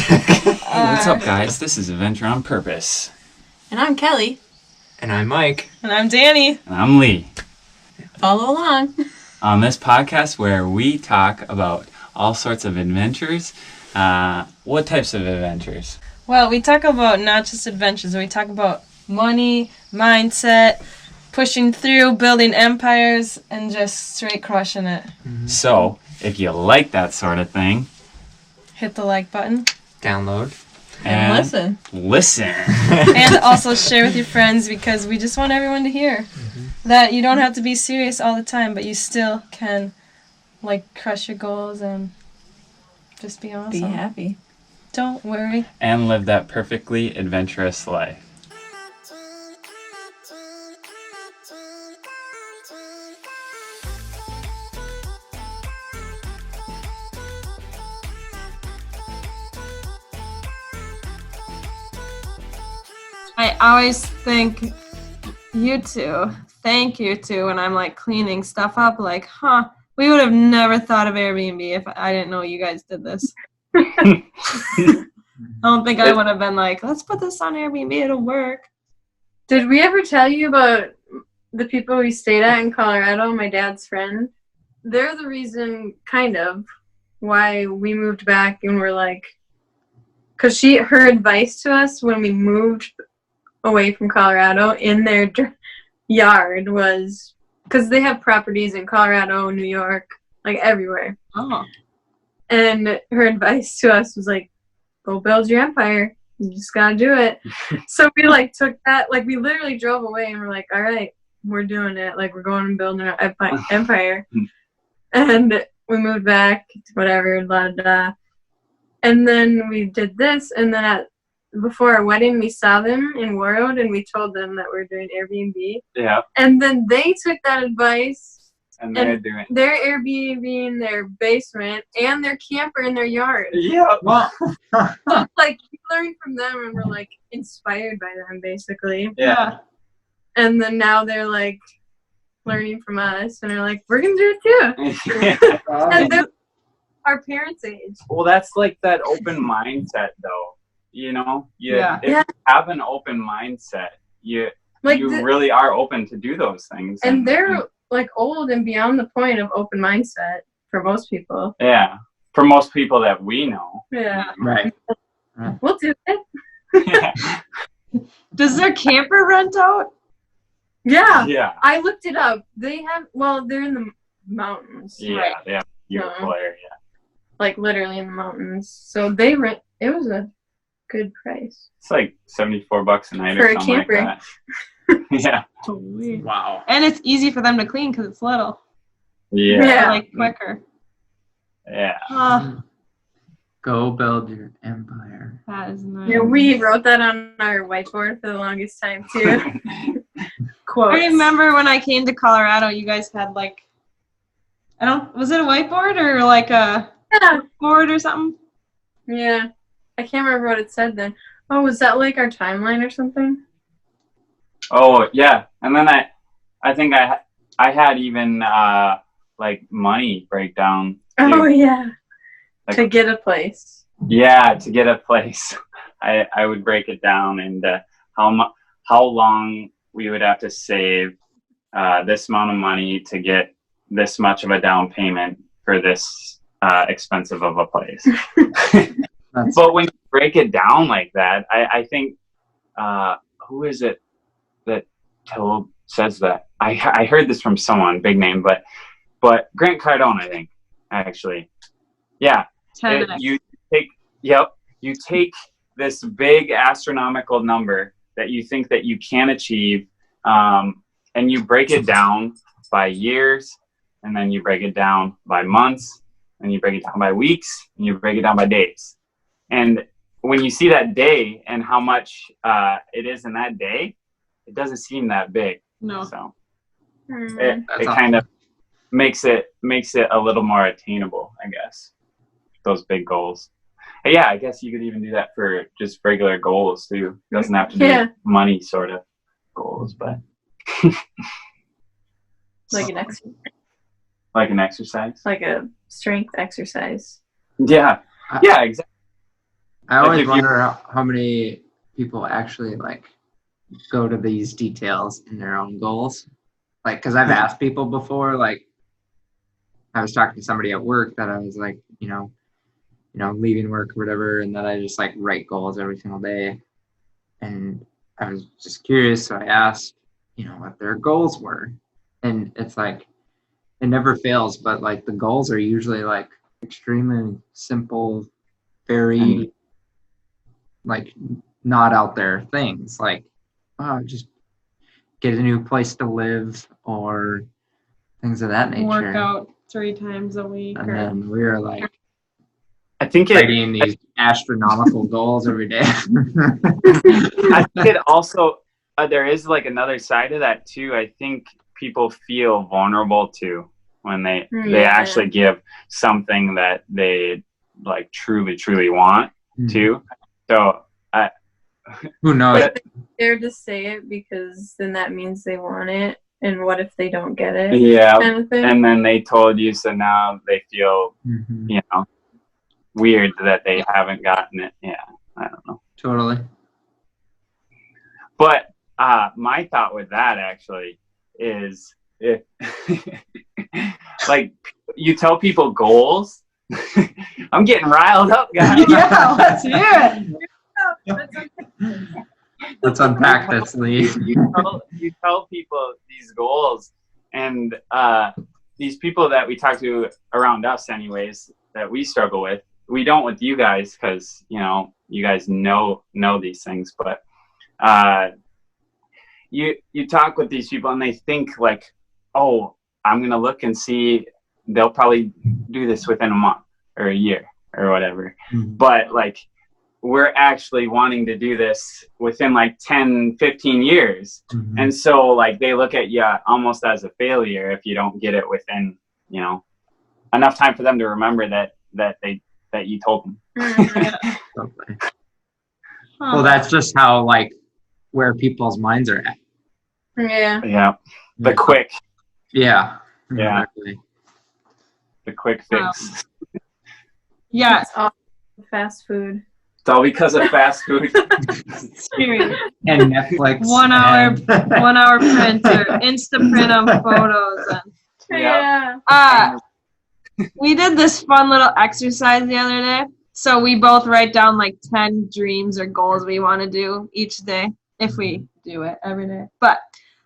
Hey, what's up, guys? This is Adventure on Purpose. And I'm Kelly. And I'm Mike. And I'm Danny. And I'm Lee. Follow along. On this podcast where we talk about all sorts of adventures. What types of adventures? Well, we talk about not just adventures. We talk about money, mindset, pushing through, building empires, and just straight crushing it. Mm-hmm. So, if you like that sort of thing, hit the like button. Download. And listen. Listen. And also share with your friends, because we just want everyone to hear that you don't have to be serious all the time, but you still can, crush your goals and just be awesome. Be happy. Don't worry. And live that perfectly adventurous life. I always thank you two when I'm cleaning stuff up, we would have never thought of Airbnb if I didn't know you guys did this. I don't think I would have been let's put this on Airbnb, it'll work. Did we ever tell you about the people we stayed at in Colorado, my dad's friend? They're the reason, kind of, why we moved back, and we're because her advice to us when we moved away from Colorado in their yard was, because they have properties in Colorado, New York, everywhere. Oh. And her advice to us was go build your empire. You just gotta do it. So we took that, we literally drove away and we're all right, we're doing it. We're going and building our empire. And we moved back, whatever, blah, blah. And then we did this, and then before our wedding, we saw them in Warroad, and we told them that we're doing Airbnb. Yeah. And then they took that advice, and they're doing their Airbnb in their basement and their camper in their yard. Yeah. Wow. So, we learned from them, and we're inspired by them, basically. Yeah. And then now they're learning from us, and they're we're gonna do it too. And they're our parents' age. Well, that's that open mindset, though. You know, if you have an open mindset, you really are open to do those things. And they're old and beyond the point of open mindset for most people. Yeah, for most people that we know. Yeah. Right. We'll do it. Yeah. Does their camper rent out? Yeah. Yeah. I looked it up. They have, they're in the mountains. Yeah, right? yeah. Beautiful area. Literally in the mountains. So they rent, it was a good price. It's $74 a night for or a something camper. like that. Yeah. Holy. Wow. And it's easy for them to clean because it's little. Yeah. Quicker. Yeah. Go build your empire. That is nice. Yeah, we wrote that on our whiteboard for the longest time too. Quotes. I remember when I came to Colorado, you guys had was it a whiteboard or a board or something? Yeah. I can't remember what it said then. Oh, was that our timeline or something? Oh, yeah. And then I think I had even money breakdown. Oh, yeah. To get a place. Yeah, to get a place. I would break it down and how long we would have to save this amount of money to get this much of a down payment for this expensive of a place. But when you break it down like that, I think, who is it that says that? I heard this from someone, big name, but Grant Cardone, I think, actually. Yeah. You take this big astronomical number that you think that you can achieve, and you break it down by years, and then you break it down by months, and you break it down by weeks, and you break it down by days. And when you see that day and how much it is in that day, it doesn't seem that big. No. So it kind of makes it a little more attainable, I guess. Those big goals. And yeah, I guess you could even do that for just regular goals too. It doesn't have to be money sort of goals, but like an exercise. Like an exercise? Like a strength exercise. Yeah. Yeah, exactly. I always if you- wonder how many people actually like go to these details in their own goals. Like, because I've asked people before, like, I was talking to somebody at work that I was like, leaving work or whatever, and that I just like write goals every single day. And I was just curious, so I asked, what their goals were. And it's like, it never fails, but like the goals are usually like extremely simple, very like not out there things, like, oh, just get a new place to live or things of that nature. Work out 3 times a week. And then we were like I think writing these astronomical goals every day. I think it also there is like another side of that too. I think people feel vulnerable too when they actually give something that they like truly want to. So who knows? But they're to say it because then that means they want it. And what if they don't get it? yeah, Kind of thing. and then they told you, so now they feel weird that they haven't gotten it. Yeah, I don't know. Totally. But my thought with that actually is if like you tell people goals. I'm getting riled up, guys. Yeah, let's hear it. Let's unpack this, Lee. You tell people these goals, and these people that we talk to around us anyways that we struggle with, we don't with you guys because you guys know these things, but you talk with these people and they think like, oh, I'm gonna look and see they'll probably do this within a month or a year or whatever. But like we're actually wanting to do this within like 10, 15 years. And so like they look at you almost as a failure if you don't get it within, enough time for them to remember that you told them. Well, that's just how like where people's minds are at. Yeah. Yeah. The quick. Yeah. Yeah. Exactly. The quick fix. Yeah. It's all fast food. It's all because of fast food. Period. And Netflix. 1 hour, and- 1 hour printer, Instaprint on photos. And, we did this fun little exercise the other day. So we both write down like 10 dreams or goals we want to do each day if we do it every day. But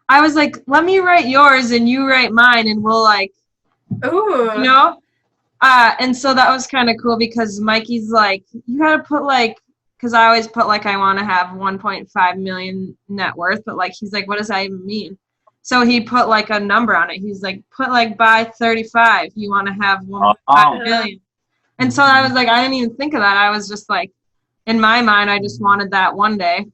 I was like, let me write yours and you write mine and we'll like, Ooh. And so that was kind of cool because Mikey's like, you got to put like, because I always put like I want to have 1.5 million net worth, but like he's like, what does that even mean? So he put like a number on it. He's like, put like by 35, you want to have 1.5 million. And so I was like, I didn't even think of that. I was just like, in my mind, I just wanted that one day.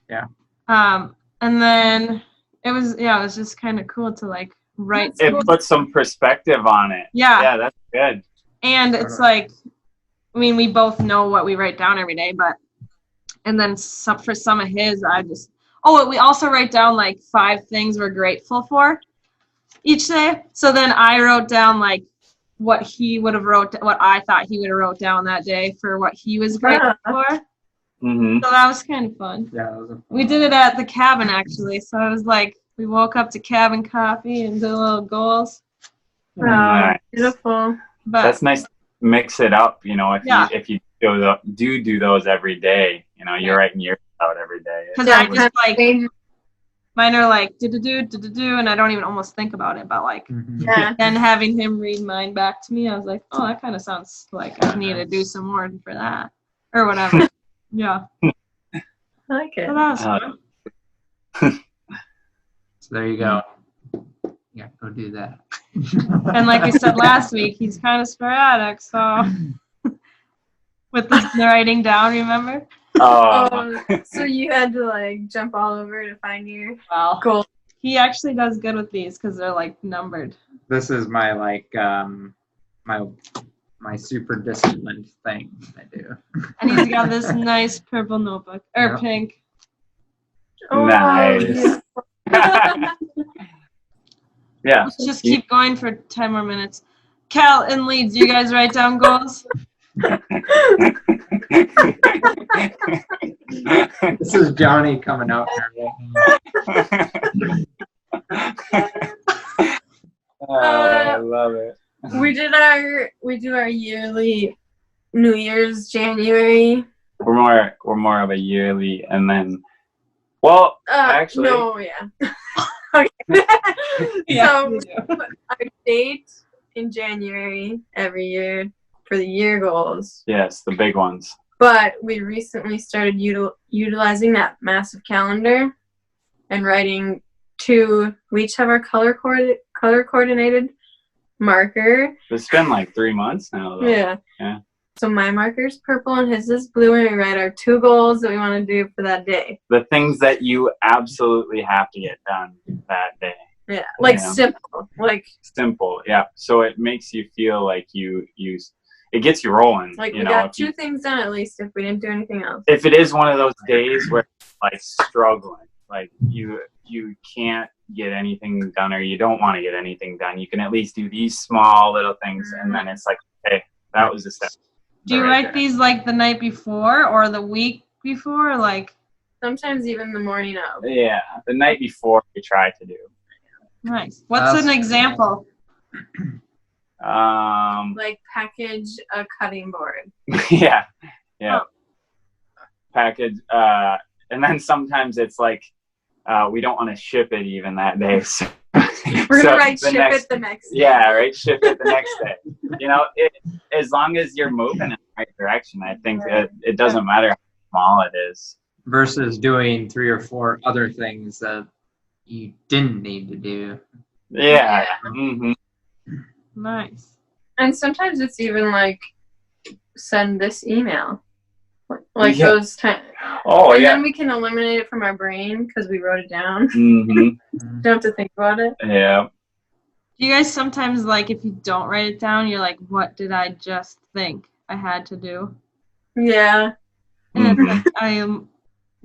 Yeah. And then it was just kind of cool to like write. It puts some perspective on it. Yeah. Yeah, that's good. And it's like, I mean, we both know what we write down every day, and then for some of his, we also write down like 5 things we're grateful for each day. So then I wrote down like what I thought he would have wrote down that day for what he was grateful for. Mm-hmm. So that was kind of fun. Yeah, We did it at the cabin actually. So it was like, we woke up to cabin coffee and did little goals. Nice. Beautiful. But That's nice to mix it up, if you do those every day, you're writing yours out every day. because I just like, mine are like do, and I don't even almost think about it, but like, Yeah. then having him read mine back to me, I was like, oh, that kind of sounds like I need to do some more for that or whatever. Yeah. I like it. So that was fun. So there you go. Yeah, go do that. And like we said last week, he's kind of sporadic, so with the writing down, remember? So you had to like jump all over to find your Well, goal. he actually does good with these because they're like numbered. This is my like my super disciplined thing I do. And he's got this nice purple notebook, or Yep. pink. Nice. Yeah. Let's just keep going for 10 more minutes. Cal and Lee, do you guys write down goals? is Johnny coming out here. I love it. We do our yearly New Year's January. We're more of a yearly, and then, well, actually, no, yeah. Okay. Yeah, So we do. our date in January every year for the year goals. yes, the big ones. But we recently started utilizing that massive calendar and writing we each have our color coordinated marker. It's been like 3 months now, though. Yeah. Yeah. So my marker's purple and his is blue, and we write our 2 goals that we want to do for that day. The things that you absolutely have to get done that day. Yeah, like Yeah. simple, like Simple, yeah. So it makes you feel like it gets you rolling. we you know, got 2 things done at least if we didn't do anything else. if it is one of those days where like struggling, like you can't get anything done, or you don't want to get anything done, you can at least do these small little things, and then it's like, hey, that was a step. Do you right write there. these like the night before or the week before? Like, Sometimes even the morning of. Yeah, the night before we try to do. nice. What's an example? Like package a cutting board. yeah. Oh. Package, and then sometimes it's like we don't want to ship it even that day. So, We're so gonna write the ship next- it the next day. Yeah, right. Ship it the next day. You know, as long as you're moving in the right direction, I think it doesn't matter how small it is. Versus doing 3 or 4 other things that you didn't need to do. Yeah. Mm-hmm. Nice. And sometimes it's even like send this email. Like Yeah. those times. Oh and yeah. then we can eliminate it from our brain because we wrote it down. Mm-hmm. Don't have to think about it. Yeah. Do you guys sometimes, like, if you don't write it down, you're like, what did I just think I had to do? Yeah. And Mhm. like, I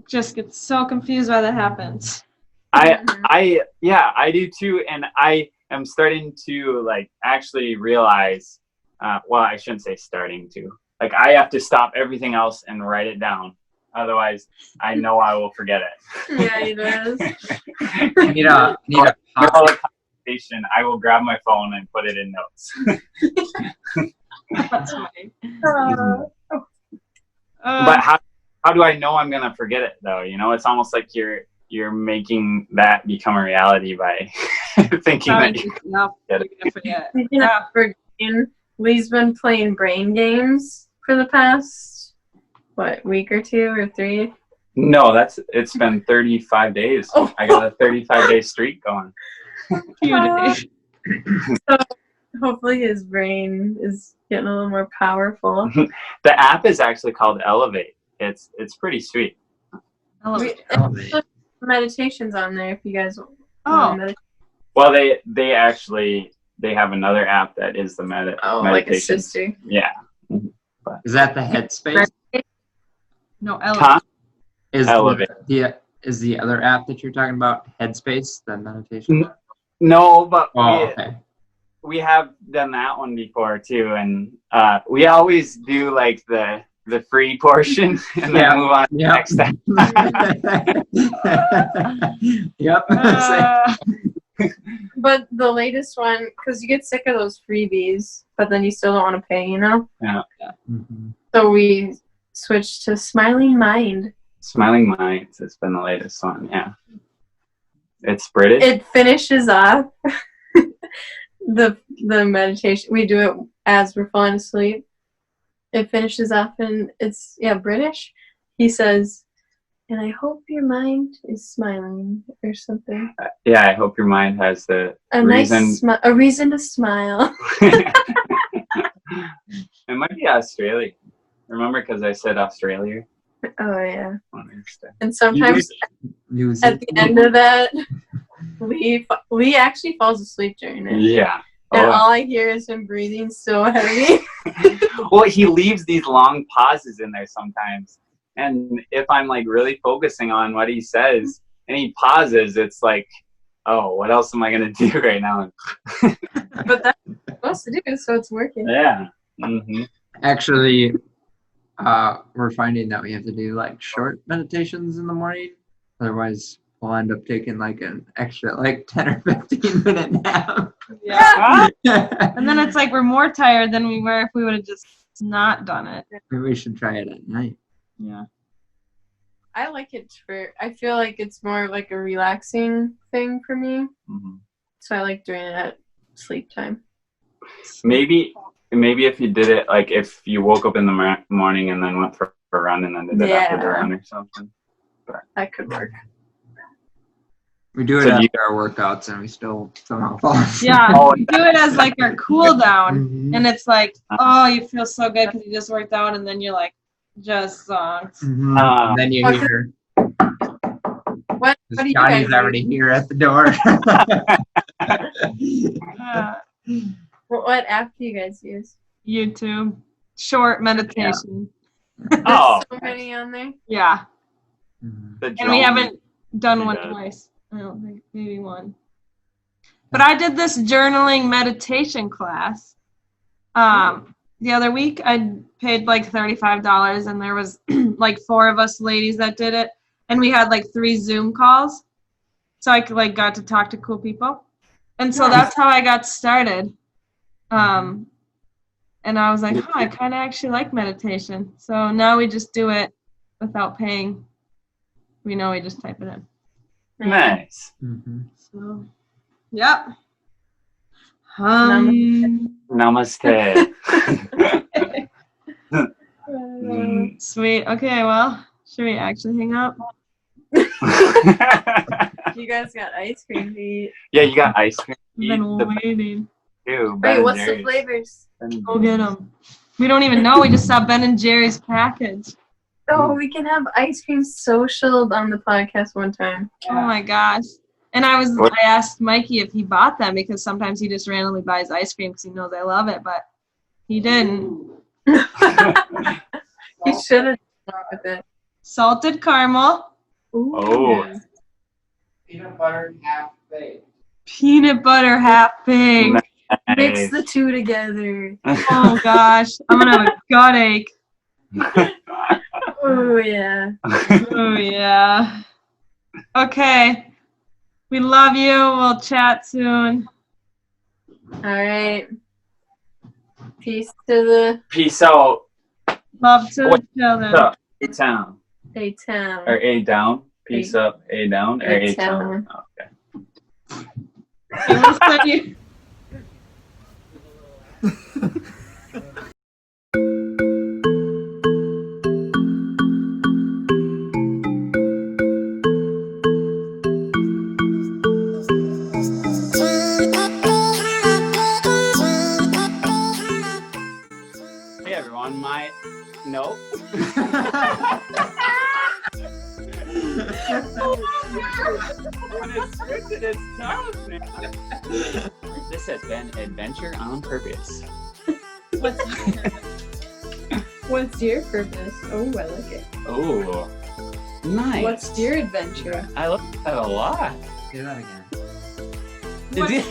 just get so confused why that happens. I do too, and I am starting to like actually realize. Well, I shouldn't say starting to. Like, I have to stop everything else and write it down. Otherwise, I know I will forget it. Yeah, it is. You need a All the conversation, I will grab my phone and put it in notes. That's funny. But how do I know I'm gonna forget it though? You know, it's almost like you're making that become a reality by thinking that you no, get you're gonna forget. Speaking of forgetting, Lee's been playing brain games for the past, week or 2 or 3? No, it's been 35 days. Oh. I got a 35-day streak going. So hopefully his brain is getting a little more powerful. The app is actually called Elevate. It's pretty sweet. It's meditations on there if you guys want Oh. to meditate. Well, they have another app that is the Like a meditation. sister. Yeah. Is that the Headspace? No, Huh? Is Elevate. is the other app that you're talking about Headspace, the meditation? app? No, but Oh, okay. we have done that one before too, and we always do like the free portion and then Yeah. move on to the Yep. next step. Yep. But the latest one, because you get sick of those freebies, but then you still don't want to pay, you know? Mhm. So we switched to Smiling Mind. Smiling Minds has been the latest one. Yeah, it's British. It finishes off the meditation. We do it as we're falling asleep. It finishes off and it's British. He says, and I hope your mind is smiling or something. Yeah, I hope your mind has the A reason. nice a reason to smile. It might be Australia. Remember, because I said Australia. Oh yeah. I don't understand. And sometimes New at the end of that, Lee actually falls asleep during it. Yeah. And Oh. all I hear is him breathing so heavy. Well, he leaves these long pauses in there sometimes. And if I'm like really focusing on what he says and he pauses, it's like, oh, what else am I going to do right now? But that's what I'm supposed to do, so it's working. Yeah. Mm-hmm. Actually, we're finding that we have to do like short meditations in the morning. Otherwise, we'll end up taking like an extra like 10 or 15 minute nap. Yeah. And then it's like we're more tired than we were if we would have just not done it. Maybe we should try it at night. Yeah. I like it I feel like it's more like a relaxing thing for me. Mhm. So I like doing it at sleep time. Maybe if you did it, like if you woke up in the morning and then went for a run and then did it after the run or something. That could work. We do it So after our workouts and we still somehow fall asleep. Yeah. Oh, We do it as like our cool down. Mhm. And it's like, oh, you feel so good because you just worked out, and then you're like, just zonked. Mhm. And then you hear What do you guys Johnny's do? already here at the door. What app do you guys use? YouTube. Short meditation. Oh, So many on there. Yeah. Mhm. the And we drone. haven't done one Yeah. twice. I don't think, maybe one. But I did this journaling meditation class. The other week I paid like $35, and there was like 4 of us ladies that did it, and we had like 3 Zoom calls, so I like got to talk to cool people, and so that's how I got started. And I was like, I kind of actually like meditation, so now we just do it without paying. We know we just type it in. Nice. Mhm. So, yep. Namaste. Mm. Sweet. Okay, well, should we actually hang up? You guys got ice cream to eat. Yeah, you got ice cream. We've been Eat the waiting. too. Ben Wait, and what's the Jerry's. flavors? Go get them. We don't even know. We just saw Ben and Jerry's package. Oh, we can have ice cream socialed on the podcast one time. Oh my gosh. And I asked Mikey if he bought them, because sometimes he just randomly buys ice cream because he knows I love it, but he didn't. You should have done with it. Salted caramel, Ooh. Oh. Peanut butter half baked. peanut butter half baked. Mix Nice. the 2 together. Oh gosh, I'm gonna have a gut ache. Oh yeah. Oh yeah. Okay. We love you. We'll chat soon. All right. Peace to the Peace out. Love to each other. A-town. A-town. Or A-down. Peace up. A-down. Or A-town. Okay. Okay, we'll send you. Hey everyone, nope. This has been Adventure on Purpose. What's your purpose? Oh, I like it. Oh, nice. What's your adventure? I like that a lot. Do that again. Did you?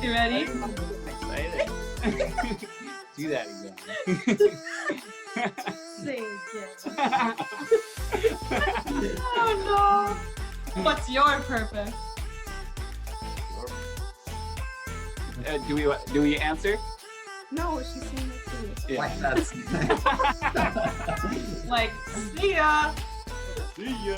You ready? I'm excited. Do that again. Say again. Oh no. What's your purpose? Do we answer? No, she's saying it to you. Like that's Like, see ya. See ya.